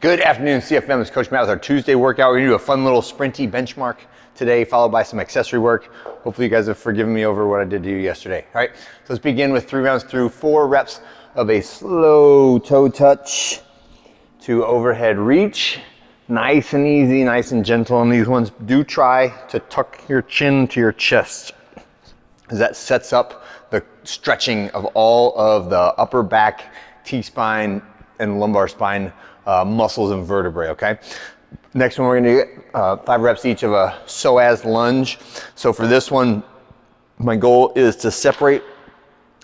Good afternoon, CFM. It's Coach Matt with our Tuesday workout. We're gonna do a fun little sprinty benchmark today, followed by some accessory work. Hopefully you guys have forgiven me over what I did to you yesterday. All right, so let's begin with 3 rounds through 4 reps of a slow toe touch to overhead reach. Nice and easy, nice and gentle on these ones. Do try to tuck your chin to your chest, as that sets up the stretching of all of the upper back, T-spine, and lumbar spine muscles and vertebrae, okay? Next one, we're gonna do 5 reps each of a psoas lunge. So for this one, my goal is to separate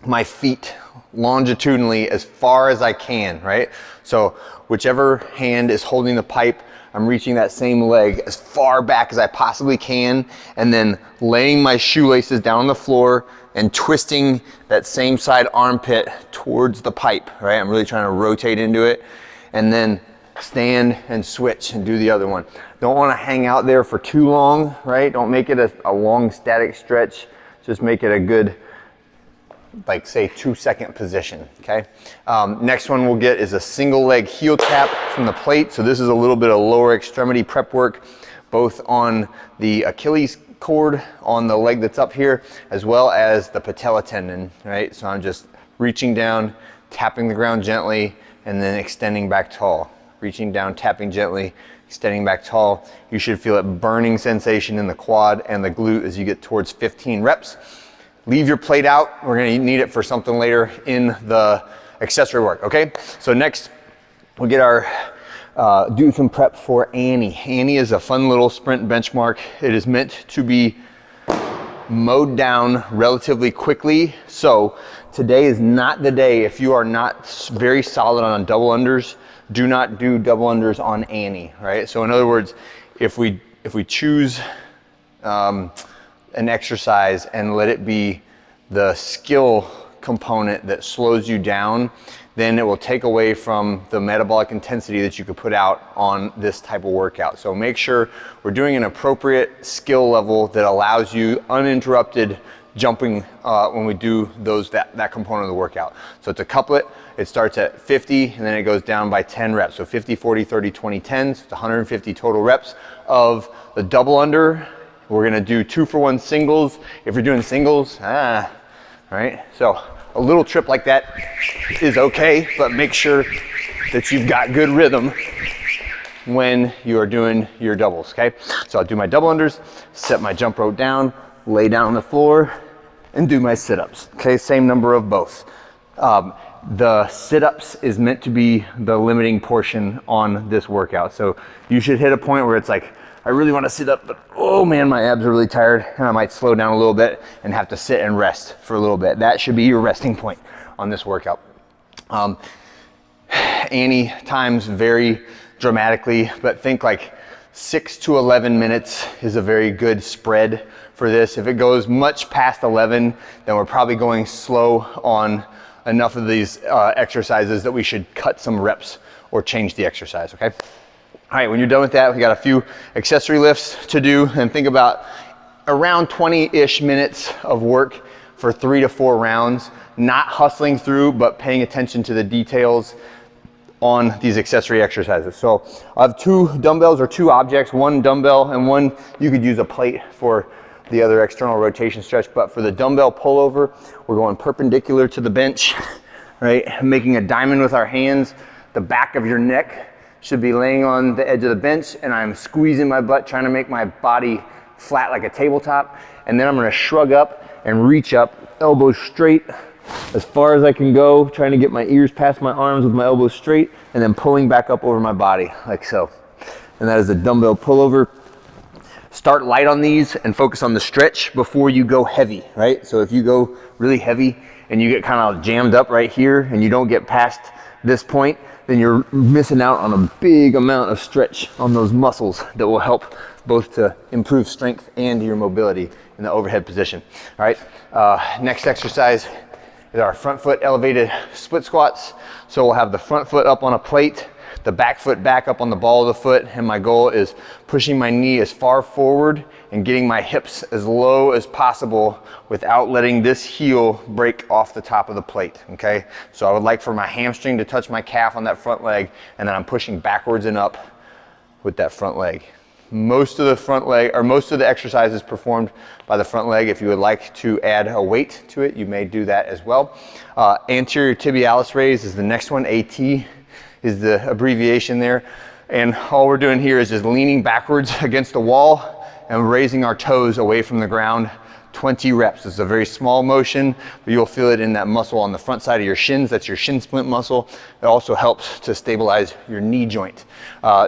my feet longitudinally as far as I can, right? So whichever hand is holding the pipe, I'm reaching that same leg as far back as I possibly can, and then laying my shoelaces down on the floor and twisting that same side armpit towards the pipe, right? I'm really trying to rotate into it, and then stand and switch and do the other one. Don't want to hang out there for too long, right? Don't make it a long static stretch. Just make it a good, like say 2-second position, okay? Next one we'll get is a single leg heel tap from the plate. So this is a little bit of lower extremity prep work, both on the Achilles cord on the leg that's up here, as well as the patella tendon, right? So I'm just reaching down, tapping the ground gently, and then extending back tall. Reaching down, tapping gently, extending back tall. You should feel a burning sensation in the quad and the glute as you get towards 15 reps. Leave your plate out. We're gonna need it for something later in the accessory work, okay? So next, we'll get our, do some prep for Annie. Annie is a fun little sprint benchmark. It is meant to be mowed down relatively quickly. So today is not the day. If you are not very solid on double unders, do not do double unders on Annie, right? So in other words, if we choose an exercise and let it be the skill component that slows you down, then it will take away from the metabolic intensity that you could put out on this type of workout. So make sure we're doing an appropriate skill level that allows you uninterrupted jumping when we do that component of the workout. So it's a couplet. It starts at 50 and then it goes down by 10 reps. So 50, 40, 30, 20, 10. So it's 150 total reps of the double under. We're gonna do 2-for-1 singles. If you're doing singles, right? So a little trip like that is okay, but make sure that you've got good rhythm when you are doing your doubles, okay? So I'll do my double unders, set my jump rope down, lay down on the floor, and do my sit-ups, okay? Same number of both. The sit-ups is meant to be the limiting portion on this workout. So you should hit a point where it's like, I really want to sit up, but oh man, my abs are really tired, and I might slow down a little bit and have to sit and rest for a little bit. That should be your resting point on this workout. Annie times vary dramatically, but think like 6 to 11 minutes is a very good spread for this. If it goes much past 11, then we're probably going slow on enough of these exercises that we should cut some reps or change the exercise, okay? All right, when you're done with that, we got a few accessory lifts to do, and think about around 20-ish minutes of work for 3 to 4 rounds, not hustling through, but paying attention to the details on these accessory exercises. So I have 2 dumbbells or 2 objects, 1 dumbbell and 1, you could use a plate for the other external rotation stretch, but for the dumbbell pullover, we're going perpendicular to the bench, right? Making a diamond with our hands. The back of your neck should be laying on the edge of the bench, and I'm squeezing my butt, trying to make my body flat like a tabletop. And then I'm gonna shrug up and reach up, elbows straight as far as I can go, trying to get my ears past my arms with my elbows straight, and then pulling back up over my body, like so. And that is a dumbbell pullover. Start light on these and focus on the stretch before you go heavy, right? So if you go really heavy and you get kind of jammed up right here and you don't get past this point, then you're missing out on a big amount of stretch on those muscles that will help both to improve strength and your mobility in the overhead position. All right, next exercise is our front foot elevated split squats. So we'll have the front foot up on a plate. the back foot back up on the ball of the foot, and my goal is pushing my knee as far forward and getting my hips as low as possible without letting this heel break off the top of the plate, okay? So I would like for my hamstring to touch my calf on that front leg, and then I'm pushing backwards and up with that front leg. Most of the front leg, or most of the exercise is performed by the front leg. If you would like to add a weight to it, you may do that as well. Anterior tibialis raise is the next one. AT is the abbreviation there. And all we're doing here is just leaning backwards against the wall and raising our toes away from the ground. 20 reps. It's a very small motion, but you'll feel it in that muscle on the front side of your shins. That's your shin splint muscle. It also helps to stabilize your knee joint.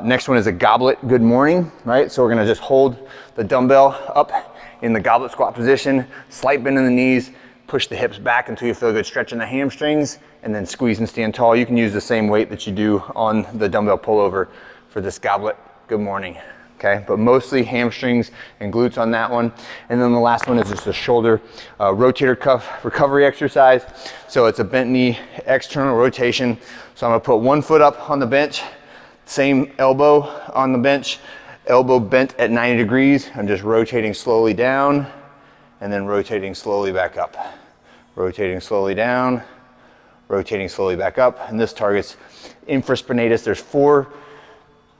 Next one is a goblet good morning, right? So we're gonna just hold the dumbbell up in the goblet squat position, slight bend in the knees, push the hips back until you feel a good stretch in the hamstrings, and then squeeze and stand tall. You can use the same weight that you do on the dumbbell pullover for this goblet good morning. Okay, but mostly hamstrings and glutes on that one. And then the last one is just a shoulder rotator cuff recovery exercise. So it's a bent knee external rotation. So I'm gonna put one foot up on the bench, same elbow on the bench, elbow bent at 90 degrees. I'm just rotating slowly down and then rotating slowly back up. Rotating slowly down, rotating slowly back up. And this targets infraspinatus. There's 4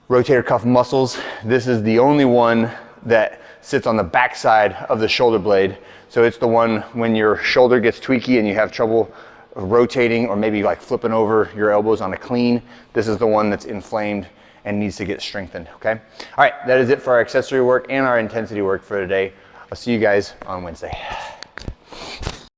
rotator cuff muscles. This is the only one that sits on the back side of the shoulder blade. So it's the one when your shoulder gets tweaky and you have trouble rotating or maybe like flipping over your elbows on a clean. This is the one that's inflamed and needs to get strengthened, okay? All right, that is it for our accessory work and our intensity work for today. I'll see you guys on Wednesday.